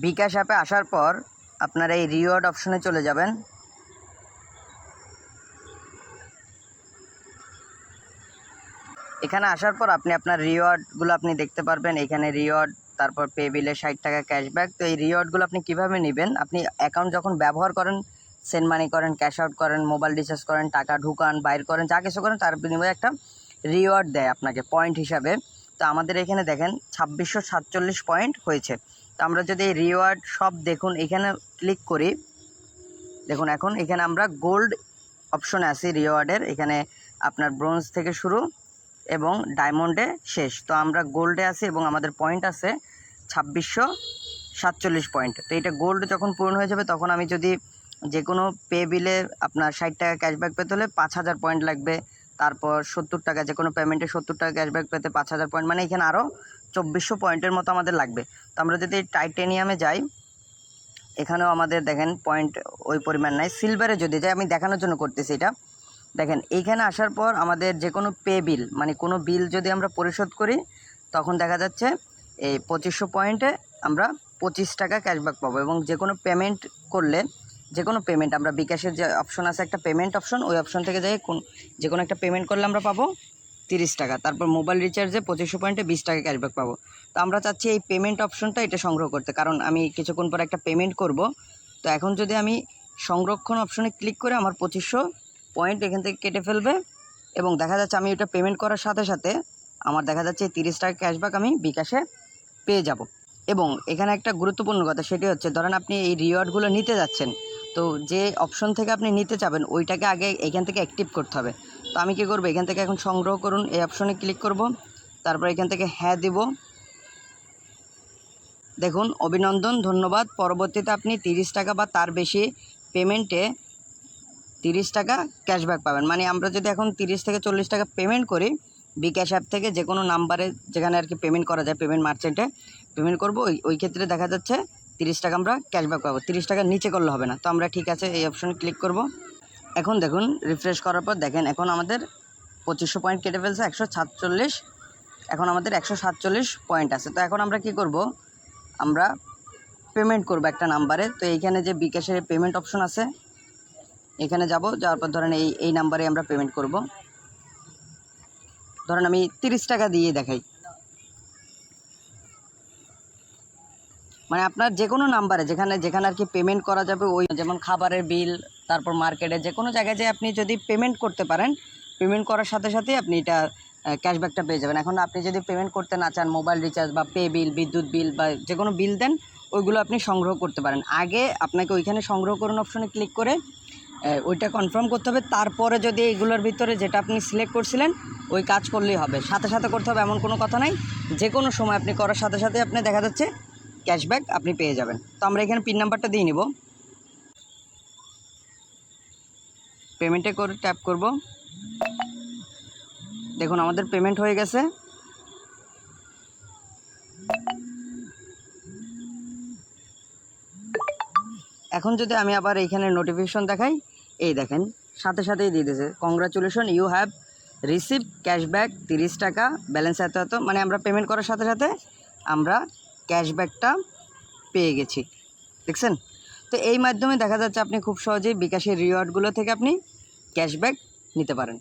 বিকাশ অ্যাপে আসার পর আপনারা এই রিওয়ার্ড অপশনে চলে যাবেন। এখানে আসার পর আপনি আপনার রিওয়ার্ডগুলো আপনি দেখতে পারবেন। এখানে রিওয়ার্ড, তারপর পে বিলে 60 টাকা ক্যাশব্যাক। তো এই রিওয়ার্ডগুলো আপনি কিভাবে নেবেন, আপনি অ্যাকাউন্ট যখন ব্যবহার করেন, সেন্ড মানি করেন, ক্যাশ আউট করেন, মোবাইল রিচার্জ করেন, টাকা ঢুকান, বাইর করেন, যা কিছু করেন তার বিনিময়ে একটা রিওয়ার্ড দেয় আপনাকে পয়েন্ট হিসাবে। তো আমাদের এখানে দেখেন 2647 পয়েন্ট হয়েছে। তো আমরা যদি এই রিওয়ার্ড সব দেখুন এখানে ক্লিক করি, দেখুন এখন এখানে আমরা গোল্ড অপশনে আছি রিওয়ার্ডের। এখানে আপনার ব্রোঞ্জ থেকে শুরু এবং ডায়মন্ডে শেষ। তো আমরা গোল্ডে আছি এবং আমাদের পয়েন্ট আছে 2647 পয়েন্ট। তো এটা গোল্ড যখন পূরণ হয়ে যাবে তখন আমি যদি যে কোনো পে বিলে আপনার 60 টাকা ক্যাশব্যাক পেতে হলে 5000 পয়েন্ট লাগবে। তারপর 70 টাকা, যে কোনো পেমেন্টে 70 টাকা ক্যাশব্যাক পেতে 5000 পয়েন্ট, মানে এখানে আরও 2400 পয়েন্টের মতো আমাদের লাগবে। তো আমরা যদি টাইটেনিয়ামে যাই, এখানেও আমাদের দেখেন পয়েন্ট ওই পরিমাণ নাই। সিলভারে যদি যাই, আমি দেখানোর জন্য করতেছি এটা, দেখেন এইখানে আসার পর আমাদের যে কোনো পে বিল, মানে কোনো বিল যদি আমরা পরিশোধ করি তখন দেখা যাচ্ছে এই 2500 পয়েন্টে আমরা 25 টাকা ক্যাশব্যাক পাবো। এবং যে কোনো পেমেন্ট করলে, যে কোনো পেমেন্ট আমরা বিকাশের যে অপশন আছে একটা পেমেন্ট অপশন, ওই অপশন থেকে যাই যে কোনো একটা পেমেন্ট করলে আমরা পাবো 30 টাকা। তারপর মোবাইল রিচার্জে 2500 পয়েন্টে 20 টাকা ক্যাশব্যাক পাবো। তো আমরা চাচ্ছি এই পেমেন্ট অপশনটা এটা সংগ্রহ করতে, কারণ আমি কিছুক্ষণ পর একটা পেমেন্ট করব। তো এখন যদি আমি সংরক্ষণ অপশনে ক্লিক করে আমার 2500 পয়েন্ট এখান থেকে কেটে ফেলবে এবং দেখা যাচ্ছে আমি এটা পেমেন্ট করার সাথে সাথে আমার দেখা যাচ্ছে 30 টাকা ক্যাশব্যাক আমি বিকাশে পেয়ে যাব। এবং এখানে একটা গুরুত্বপূর্ণ কথা, সেটি হচ্ছে ধরেন আপনি এই রিওয়ার্ডগুলো নিতে যাচ্ছেন, তো যে অপশন থেকে আপনি নিতে চাবেন ওইটাকে আগে এখান থেকে অ্যাক্টিভ করতে হবে। তো আমি কী করবো, এখান থেকে এখন সংগ্রহ করুন এই অপশনে ক্লিক করব, তারপর এখান থেকে হ্যাঁ দিব। দেখুন অভিনন্দন, ধন্যবাদ, পরবর্তীতে আপনি 30 টাকা বা তার বেশি পেমেন্টে 30 টাকা ক্যাশব্যাক পাবেন। মানে আমরা যদি এখন 30 থেকে 40 টাকা পেমেন্ট করি বিকাশ অ্যাপ থেকে যে কোনো নাম্বারে, যেখানে আর কি পেমেন্ট করা যায়, পেমেন্ট মার্চেন্টে পেমেন্ট করব, ওই ক্ষেত্রে দেখা যাচ্ছে 30 টাকা আমরা ক্যাশব্যাক পাবো। 30 টাকার নিচে করলে হবে না। তো আমরা ঠিক আছে এই অপশনে ক্লিক করব। এখন দেখুন রিফ্রেশ করার পর দেখেন এখন আমাদের 2500 পয়েন্ট কেটে ফেলছে, 147, এখন আমাদের 147 পয়েন্ট আছে। তো এখন আমরা কি করব, আমরা পেমেন্ট করব একটা নাম্বারে। তো এইখানে যে বিকাশের পেমেন্ট অপশন আছে এখানে যাব, যাওয়ার পর ধরেন এই নাম্বারে আমরা পেমেন্ট করব। ধরেন আমি 30 টাকা দিয়ে দেখাই, মানে আপনার যে কোনো নাম্বারে যেখানে আর কি পেমেন্ট করা যাবে, ওই যেমন খাবারের বিল, তারপর মার্কেটে যে কোনো জায়গায় যে আপনি যদি পেমেন্ট করতে পারেন, পেমেন্ট করার সাথে সাথে আপনি এটা ক্যাশব্যাকটা পেয়ে যাবেন। এখন আপনি যদি পেমেন্ট করতে না চান, মোবাইল রিচার্জ বা পে বিল, বিদ্যুৎ বিল বা যে কোনো বিল দেন, ওইগুলো আপনি সংগ্রহ করতে পারেন। আগে আপনাকে ওইখানে সংগ্রহ করুন অপশনে ক্লিক করে ওইটা কনফার্ম করতে হবে। তারপরে যদি এইগুলোর ভিতরে যেটা আপনি সিলেক্ট করছিলেন ওই কাজ করলেই হবে। সাথে সাথে করতে হবে এমন কোনো কথা নাই, যে কোনো সময় আপনি করার সাথে সাথে আপনি দেখা যাচ্ছে ক্যাশব্যাক আপনি পেয়ে যাবেন। তো আমরা এখানে পিন নাম্বারটা দিয়ে নিব, পেমেন্টে করে ট্যাপ করব। দেখুন আমাদের পেমেন্ট হয়ে গেছে। এখন যদি আমি আবার এইখানে নোটিফিকেশন দেখাই, এই দেখেন সাথে সাথেই দিয়ে দিয়েছে, congratulation, you have receive cashback 30 টাকা, ব্যালেন্স এত এত। মানে আমরা পেমেন্ট করার সাথে সাথে আমরা ক্যাশব্যাকটা পেয়ে গেছি, দেখছেন। তো এই মাধ্যমে দেখা যাচ্ছে আপনি খুব সহজেই বিকাশের রিওয়ার্ডগুলো থেকে আপনি ক্যাশব্যাক নিতে পারেন।